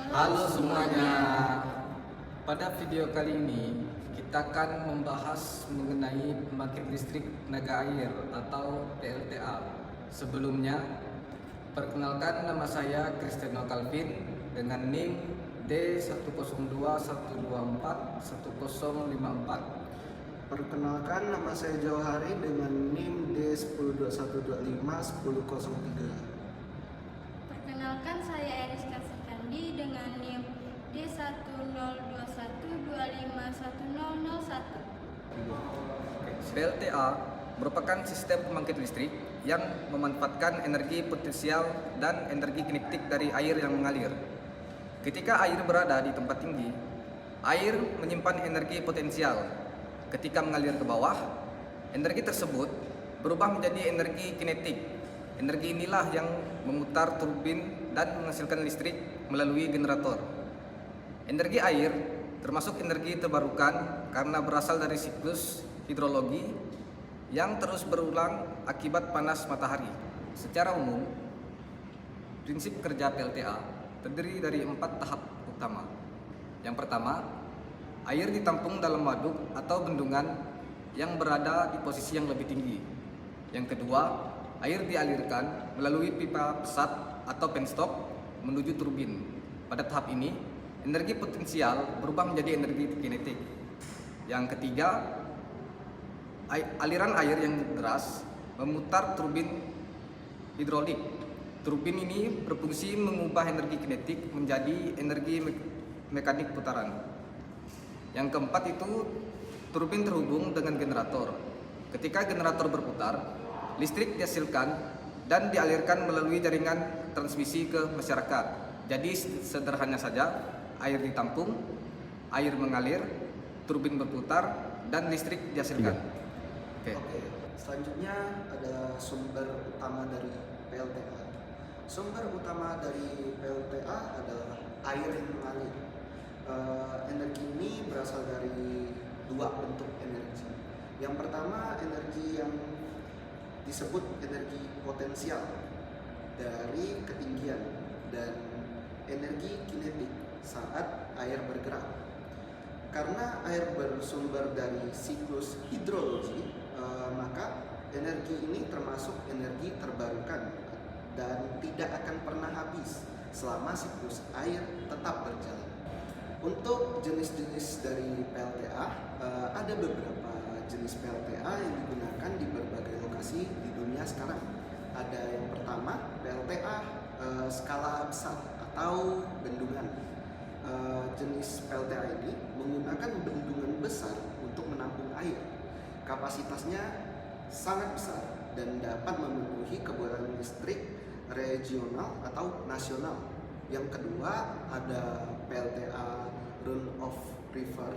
Halo semuanya. Pada video kali ini kita akan membahas mengenai pembangkit listrik tenaga air atau PLTA. Sebelumnya, perkenalkan nama saya Cristiano Calvin dengan NIM D1021241054. Perkenalkan, nama saya Jauhari dengan NIM D1021251003. Perkenalkan, saya Eriska Sekandi dengan NIM D1021251001. PLTA merupakan sistem pembangkit listrik yang memanfaatkan energi potensial dan energi kinetik dari air yang mengalir. Ketika air berada di tempat tinggi, air menyimpan energi potensial. Ketika mengalir ke bawah, energi tersebut berubah menjadi energi kinetik. Energi inilah yang memutar turbin dan menghasilkan listrik melalui generator. Energi air termasuk energi terbarukan karena berasal dari siklus hidrologi yang terus berulang akibat panas matahari. Secara umum, prinsip kerja PLTA terdiri dari 4 tahap utama. Yang pertama, air ditampung dalam waduk atau bendungan yang berada di posisi yang lebih tinggi. Yang kedua, air dialirkan melalui pipa pesat atau penstop menuju turbin. Pada tahap ini, energi potensial berubah menjadi energi kinetik. Yang ketiga, aliran air yang deras memutar turbin hidrolik. Turbin ini berfungsi mengubah energi kinetik menjadi energi mekanik putaran. Yang keempat itu, turbin terhubung dengan generator. Ketika generator berputar, listrik dihasilkan dan dialirkan melalui jaringan transmisi ke masyarakat. Jadi sederhana saja, air ditampung, air mengalir, turbin berputar, dan listrik dihasilkan. Oke. Selanjutnya ada sumber utama dari PLTA. Sumber utama dari PLTA adalah air yang mengalir. Energi ini berasal dari dua bentuk energi. Yang pertama, energi yang disebut energi potensial dari ketinggian, dan energi kinetik saat air bergerak. Karena air bersumber dari siklus hidrologi, maka energi ini termasuk energi terbarukan dan tidak akan pernah habis selama siklus air tetap berjalan. Untuk jenis-jenis dari PLTA, ada beberapa jenis PLTA yang digunakan di berbagai lokasi di dunia sekarang. Ada yang pertama, PLTA skala besar atau bendungan. Jenis PLTA ini menggunakan bendungan besar untuk menampung air. Kapasitasnya sangat besar dan dapat memenuhi kebutuhan listrik regional atau nasional. Yang kedua, ada PLTA run of river.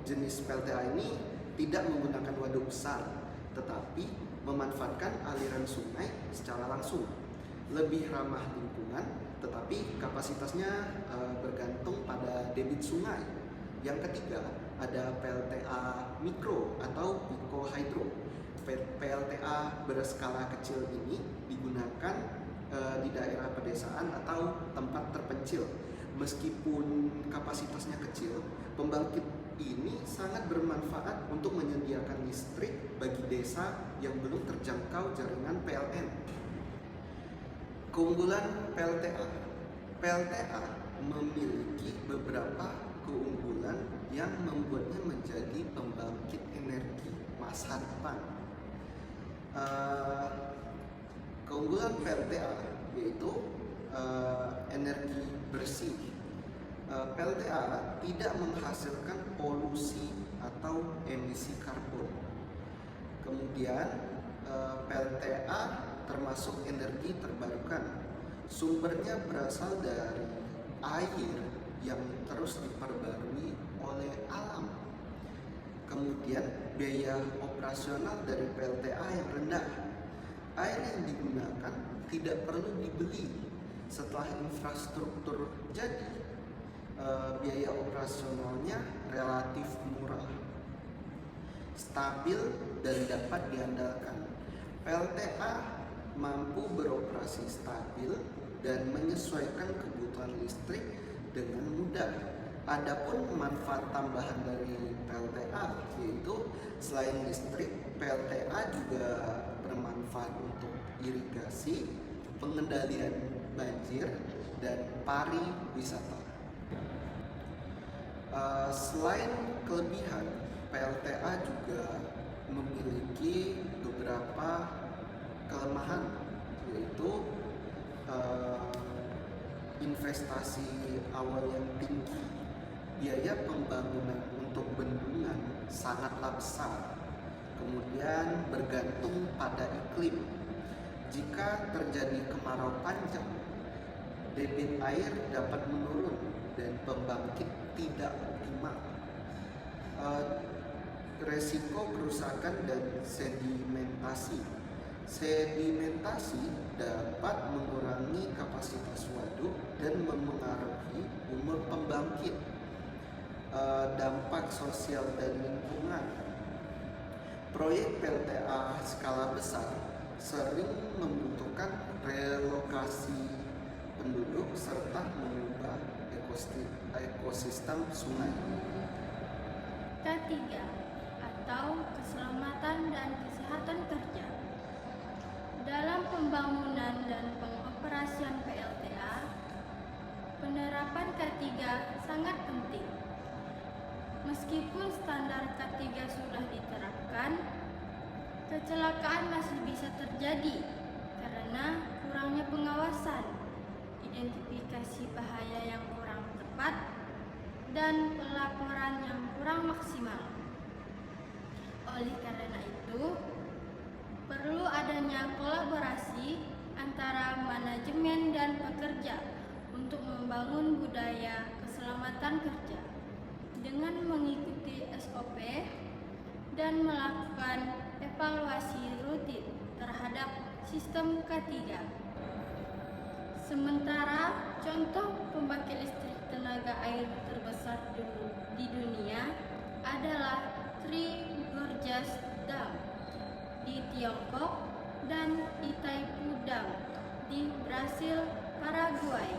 Jenis PLTA ini tidak menggunakan waduk besar, tetapi memanfaatkan aliran sungai secara langsung. Lebih ramah lingkungan, tetapi kapasitasnya bergantung pada debit sungai. Yang ketiga, ada PLTA mikro atau pico hydro. PLTA berskala kecil ini digunakan di daerah pedesaan atau tempat terpencil. Meskipun kapasitasnya kecil, pembangkit ini sangat bermanfaat untuk menyediakan listrik bagi desa yang belum terjangkau jaringan PLN. Keunggulan PLTA. PLTA memiliki beberapa keunggulan yang membuatnya menjadi pembangkit energi masa depan. Keunggulan PLTA yaitu energi bersih. PLTA tidak menghasilkan polusi atau emisi karbon. Kemudian PLTA termasuk energi terbarukan. Sumbernya berasal dari air yang terus diperbarui oleh alam. Kemudian biaya operasional dari PLTA yang rendah. Air yang digunakan tidak perlu dibeli setelah infrastruktur jadi. Biaya operasionalnya relatif murah, stabil, dan dapat diandalkan. PLTA mampu beroperasi stabil dan menyesuaikan kebutuhan penyaluran listrik dengan mudah. Adapun manfaat tambahan dari PLTA yaitu selain listrik, PLTA juga bermanfaat untuk irigasi, pengendalian banjir, dan pariwisata. Selain kelebihan, PLTA juga memiliki beberapa kelemahan, yaitu investasi awal yang tinggi, biaya pembangunan untuk bendungan sangatlah besar, kemudian bergantung pada iklim. Jika terjadi kemarau panjang, debit air dapat menurun dan pembangkit tidak optimal. Resiko kerusakan dan sedimentasi. Sedimentasi dapat mengurangi kapasitas waduk dan memengaruhi umur pembangkit. Dampak sosial dan lingkungan. Proyek PLTA skala besar sering membutuhkan relokasi penduduk serta mengubah ekosistem sungai. Ketiga, atau keselamatan dan kesehatan kerja. Dalam pembangunan dan pengoperasian PLTA, penerapan K3 sangat penting. Meskipun standar K3 sudah diterapkan, kecelakaan masih bisa terjadi karena kurangnya pengawasan, identifikasi bahaya yang kurang tepat, dan pelaporan yang kurang maksimal. Oleh karena itu, perlu adanya kolaborasi antara manajemen dan pekerja untuk membangun budaya keselamatan kerja dengan mengikuti SOP dan melakukan evaluasi rutin terhadap sistem K3. Sementara contoh pembangkit listrik tenaga air terbesar di dunia adalah Three Gorges Dam di Tiongkok dan Itaipu Dam di Brasil, Paraguay.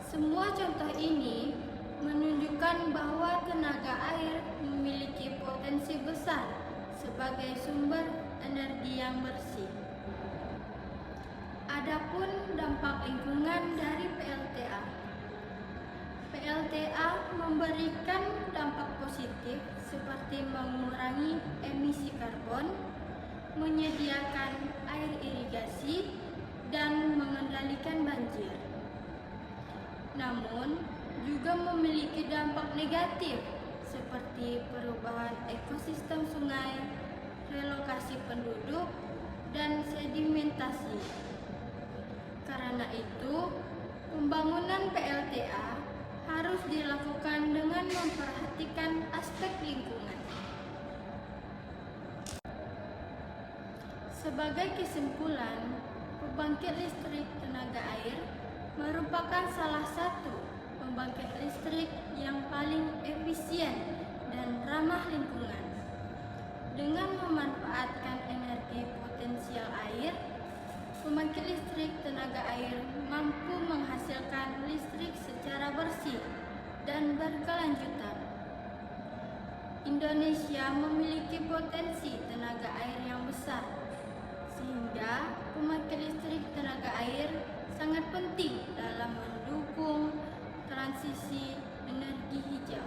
Semua contoh ini menunjukkan bahwa tenaga air memiliki potensi besar sebagai sumber energi yang bersih. Adapun dampak lingkungan dari PLTA. PLTA memberikan dampak positif seperti mengurangi emisi karbon, menyediakan air irigasi, dan mengendalikan banjir. Namun, juga memiliki dampak negatif seperti perubahan ekosistem sungai, relokasi penduduk, dan sedimentasi. Karena itu, pembangunan PLTA harus dilakukan dengan memperhatikan aspek lingkungan. Sebagai kesimpulan, pembangkit listrik tenaga air merupakan salah satu pembangkit listrik yang paling efisien dan ramah lingkungan. Dengan memanfaatkan energi potensial air, pembangkit listrik tenaga air mampu menghasilkan listrik secara bersih dan berkelanjutan. Indonesia memiliki potensi tenaga air yang besar, sehingga pembangkit listrik tenaga air sangat penting dalam mendukung transisi energi hijau.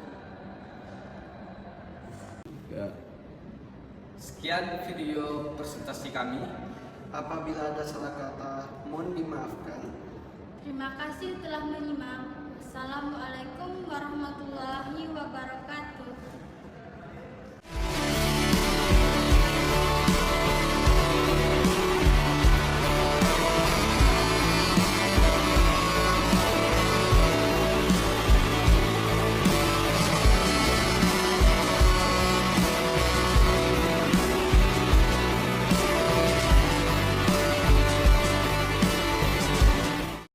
Sekian video presentasi kami. Apabila ada salah kata, mohon dimaafkan. Terima kasih telah menyimak. Assalamualaikum warahmatullahi wabarakatuh.